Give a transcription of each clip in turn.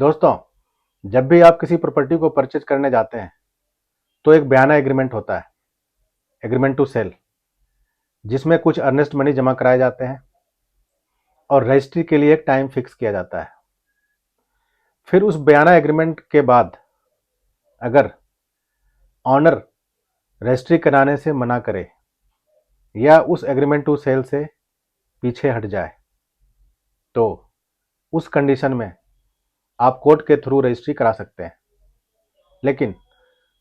दोस्तों, जब भी आप किसी प्रॉपर्टी को परचेज करने जाते हैं तो एक बयाना एग्रीमेंट होता है, एग्रीमेंट टू सेल, जिसमें कुछ अर्नेस्ट मनी जमा कराए जाते हैं और रजिस्ट्री के लिए एक टाइम फिक्स किया जाता है। फिर उस बयाना एग्रीमेंट के बाद अगर ऑनर रजिस्ट्री कराने से मना करे या उस एग्रीमेंट टू सेल से पीछे हट जाए तो उस कंडीशन में आप कोर्ट के थ्रू रजिस्ट्री करा सकते हैं। लेकिन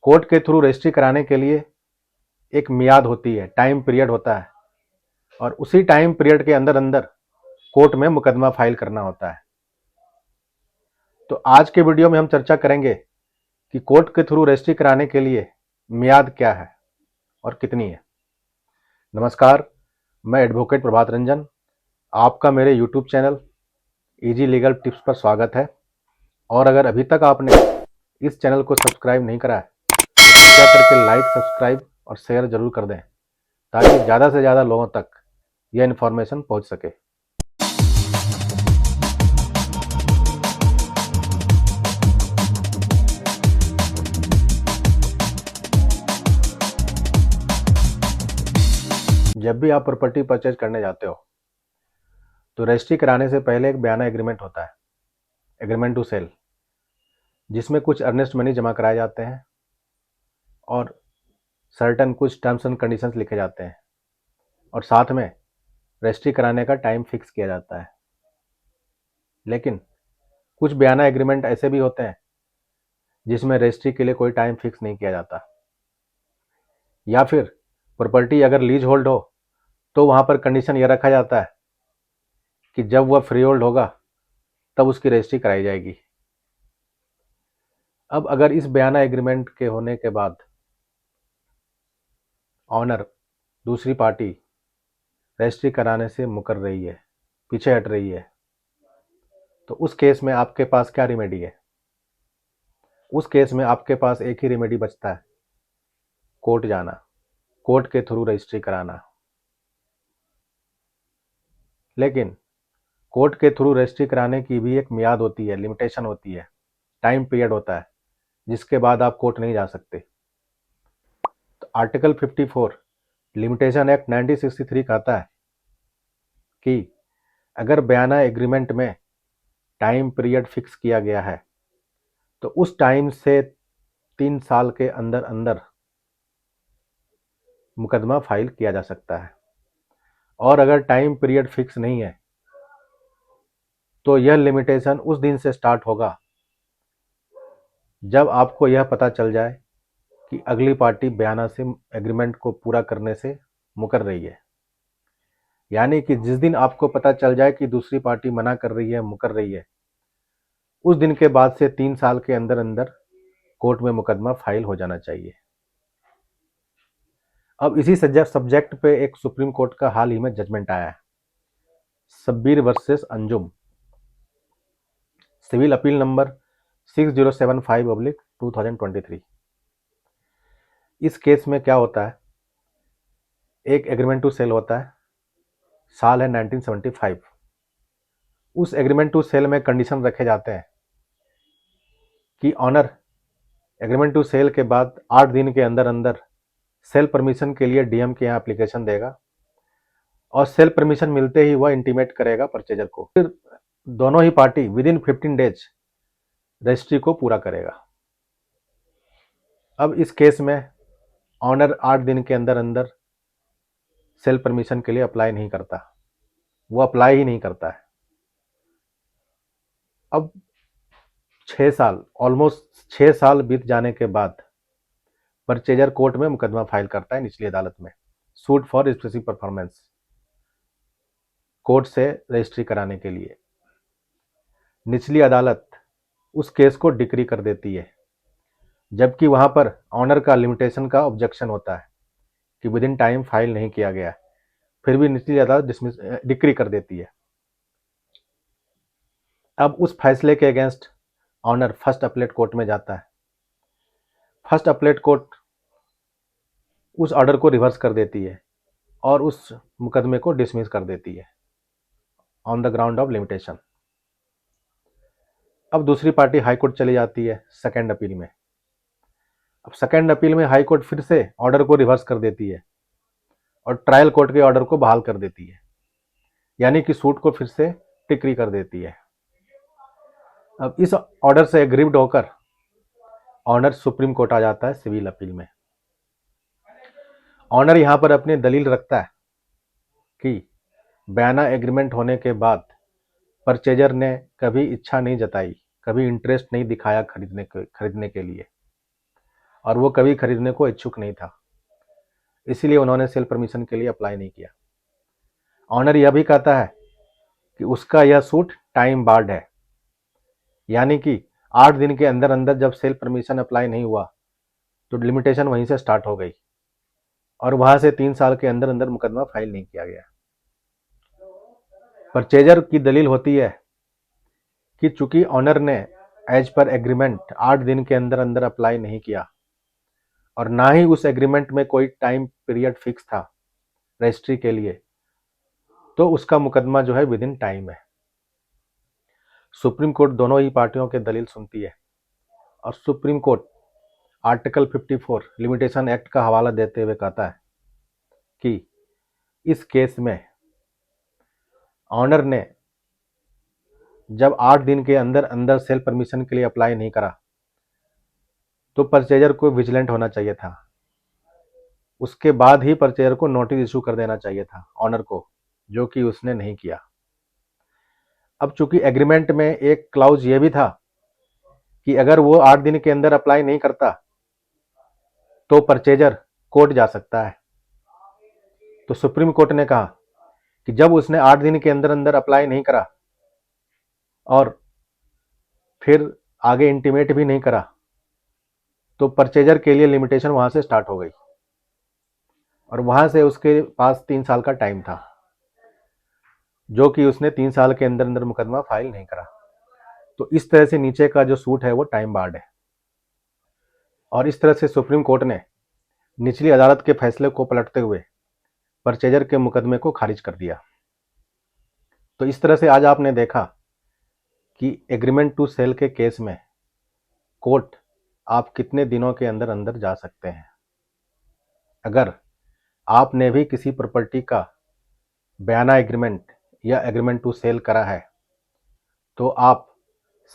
कोर्ट के थ्रू रजिस्ट्री कराने के लिए एक मियाद होती है, टाइम पीरियड होता है, और उसी टाइम पीरियड के अंदर अंदर कोर्ट में मुकदमा फाइल करना होता है। तो आज के वीडियो में हम चर्चा करेंगे कि कोर्ट के थ्रू रजिस्ट्री कराने के लिए मियाद क्या है और कितनी है। नमस्कार, मैं एडवोकेट प्रभात रंजन, आपका मेरे YouTube channel easy legal tips पर स्वागत है। और अगर अभी तक आपने इस चैनल को सब्सक्राइब नहीं करा है तो कृपया करके लाइक, सब्सक्राइब और शेयर जरूर कर दें ताकि ज़्यादा से ज़्यादा लोगों तक यह इन्फॉर्मेशन पहुंच सके। जब भी आप प्रॉपर्टी परचेज करने जाते हो तो रजिस्ट्री कराने से पहले एक बयाना एग्रीमेंट होता है, एग्रीमेंट टू सेल, जिसमें कुछ अर्नेस्ट मनी जमा कराए जाते हैं और सर्टन कुछ टर्म्स एंड कंडीशंस लिखे जाते हैं और साथ में रजिस्ट्री कराने का टाइम फिक्स किया जाता है। लेकिन कुछ बयाना एग्रीमेंट ऐसे भी होते हैं जिसमें रजिस्ट्री के लिए कोई टाइम फिक्स नहीं किया जाता, या फिर प्रॉपर्टी अगर लीज होल्ड हो तो वहाँ पर कंडीशन यह रखा जाता है कि जब वह फ्री होल्ड होगा तब उसकी रजिस्ट्री कराई जाएगी। अब अगर इस बयाना एग्रीमेंट के होने के बाद ऑनर, दूसरी पार्टी, रजिस्ट्री कराने से मुकर रही है, पीछे हट रही है, तो उस केस में आपके पास क्या रेमेडी है? उस केस में आपके पास एक ही रेमेडी बचता है, कोर्ट जाना, कोर्ट के थ्रू रजिस्ट्री कराना। लेकिन कोर्ट के थ्रू रजिस्ट्री कराने की भी एक मियाद होती है, लिमिटेशन होती है, टाइम पीरियड होता है, जिसके बाद आप कोर्ट नहीं जा सकते। तो आर्टिकल 54 लिमिटेशन एक्ट 1963 कहता है कि अगर बयाना एग्रीमेंट में टाइम पीरियड फिक्स किया गया है तो उस टाइम से 3 साल के अंदर अंदर मुकदमा फाइल किया जा सकता है। और अगर टाइम पीरियड फिक्स नहीं है तो यह लिमिटेशन उस दिन से स्टार्ट होगा जब आपको यह पता चल जाए कि अगली पार्टी बयाना से एग्रीमेंट को पूरा करने से मुकर रही है। यानी कि जिस दिन आपको पता चल जाए कि दूसरी पार्टी मना कर रही है, मुकर रही है, उस दिन के बाद से 3 साल के अंदर अंदर कोर्ट में मुकदमा फाइल हो जाना चाहिए। अब इसी सब्जेक्ट पे एक सुप्रीम कोर्ट का हाल ही में जजमेंट आया है, Shabbir versus Anjum, civil appeal number 6075/2023। इस केस में क्या होता है, एक एग्रीमेंट टू सेल होता है, साल है 1975। उस एग्रीमेंट टू सेल में कंडीशन रखे जाते हैं कि ऑनर एग्रीमेंट टू सेल के बाद 8 दिन के अंदर अंदर सेल परमिशन के लिए डीएम के यहाँ एप्लीकेशन देगा और सेल परमिशन मिलते ही वह इंटीमेट करेगा परचेजर को। फिर दोनों ही party within 15 days registry को पूरा करेगा। अब इस केस में ऑनर 8 दिन के अंदर अंदर सेल परमिशन के लिए अप्लाई नहीं करता, वो अप्लाई ही नहीं करता है। अब 6 साल, ऑलमोस्ट 6 साल बीत जाने के बाद परचेजर कोर्ट में मुकदमा फाइल करता है निचली अदालत में, suit for specific performance, court से रजिस्ट्री कराने के लिए। निचली अदालत उस केस को डिक्री कर देती है, जबकि वहां पर ऑनर का लिमिटेशन का ऑब्जेक्शन होता है कि विद इन टाइम फाइल नहीं किया गया, फिर भी निचली अदालत डिक्री कर देती है। अब उस फैसले के against honour first appellate court में जाता है। फर्स्ट अपीलेट कोर्ट उस ऑर्डर को रिवर्स कर देती है और उस मुकदमे को डिसमिस कर देती है on the ground of limitation. अब दूसरी पार्टी हाई कोर्ट चली जाती है सेकेंड अपील में। अब सेकेंड अपील में हाई कोर्ट फिर से ऑर्डर को रिवर्स कर देती है और ट्रायल कोर्ट के ऑर्डर को बहाल कर देती है, यानी कि सूट को फिर से टिकरी कर देती है। अब इस ऑर्डर से एग्रीव्ड होकर ऑनर सुप्रीम कोर्ट आ जाता है सिविल अपील में। ऑनर यहां पर अपनी दलील रखता है कि बयाना एग्रीमेंट होने के बाद परचेजर ने कभी इच्छा नहीं जताई, कभी इंटरेस्ट नहीं दिखाया खरीदने के लिए, और वो कभी खरीदने को इच्छुक नहीं था, इसीलिए उन्होंने सेल परमिशन के लिए अप्लाई नहीं किया। ऑनर यह भी कहता है कि उसका यह सूट टाइम बार्ड है, यानी कि 8 दिन के अंदर अंदर जब सेल परमिशन अप्लाई नहीं हुआ तो लिमिटेशन वहीं से स्टार्ट हो गई और वहां से 3 साल के अंदर अंदर मुकदमा फाइल नहीं किया गया। परचेजर की दलील होती है कि चूंकि ऑनर ने एज पर एग्रीमेंट 8 दिन के अंदर अंदर अप्लाई नहीं किया और ना ही उस एग्रीमेंट में कोई टाइम पीरियड फिक्स था रजिस्ट्री के लिए, तो उसका मुकदमा जो है विद इन टाइम है। सुप्रीम कोर्ट दोनों ही पार्टियों के दलील सुनती है और supreme court article 54 limitation act का हवाला देते हुए कहता है कि इस केस में ऑनर ने जब 8 दिन के अंदर अंदर सेल परमिशन के लिए अप्लाई नहीं करा तो परचेजर को विजिलेंट होना चाहिए था, उसके बाद ही परचेजर को नोटिस इशू कर देना चाहिए था ऑनर को, जो कि उसने नहीं किया। अब चूंकि एग्रीमेंट में एक क्लाउज ये भी था कि अगर वो 8 दिन के अंदर अप्लाई नहीं करता तो परचेजर कोर्ट जा सकता है, तो सुप्रीम कोर्ट ने कहा कि जब उसने 8 दिन के अंदर अंदर अप्लाई नहीं करा और फिर आगे इंटीमेट भी नहीं करा तो परचेजर के लिए लिमिटेशन वहां से स्टार्ट हो गई और वहां से उसके पास 3 साल का टाइम था, जो कि उसने 3 साल के अंदर अंदर मुकदमा फाइल नहीं करा। तो इस तरह से नीचे का जो सूट है वो टाइम बार्ड है और इस तरह से सुप्रीम कोर्ट ने निचली अदालत के फैसले को पलटते हुए परचेजर के मुकदमे को खारिज कर दिया। तो इस तरह से आज आपने देखा कि एग्रीमेंट टू सेल के केस में कोर्ट आप कितने दिनों के अंदर अंदर जा सकते हैं। अगर आपने भी किसी प्रॉपर्टी का बयाना एग्रीमेंट या एग्रीमेंट टू सेल करा है तो आप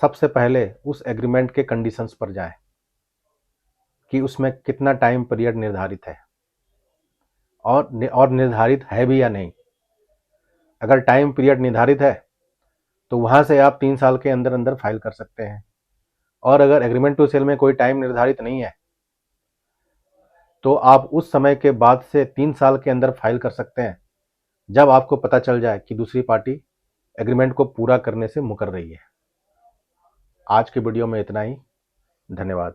सबसे पहले उस एग्रीमेंट के कंडीशंस पर जाएं कि उसमें कितना टाइम पीरियड निर्धारित है और निर्धारित है भी या नहीं। अगर टाइम पीरियड निर्धारित है तो वहां से आप 3 साल के अंदर अंदर फाइल कर सकते हैं, और अगर एग्रीमेंट टू सेल में कोई टाइम निर्धारित नहीं है तो आप उस समय के बाद से 3 साल के अंदर फाइल कर सकते हैं जब आपको पता चल जाए कि दूसरी पार्टी एग्रीमेंट को पूरा करने से मुकर रही है। आज के वीडियो में इतना ही। धन्यवाद।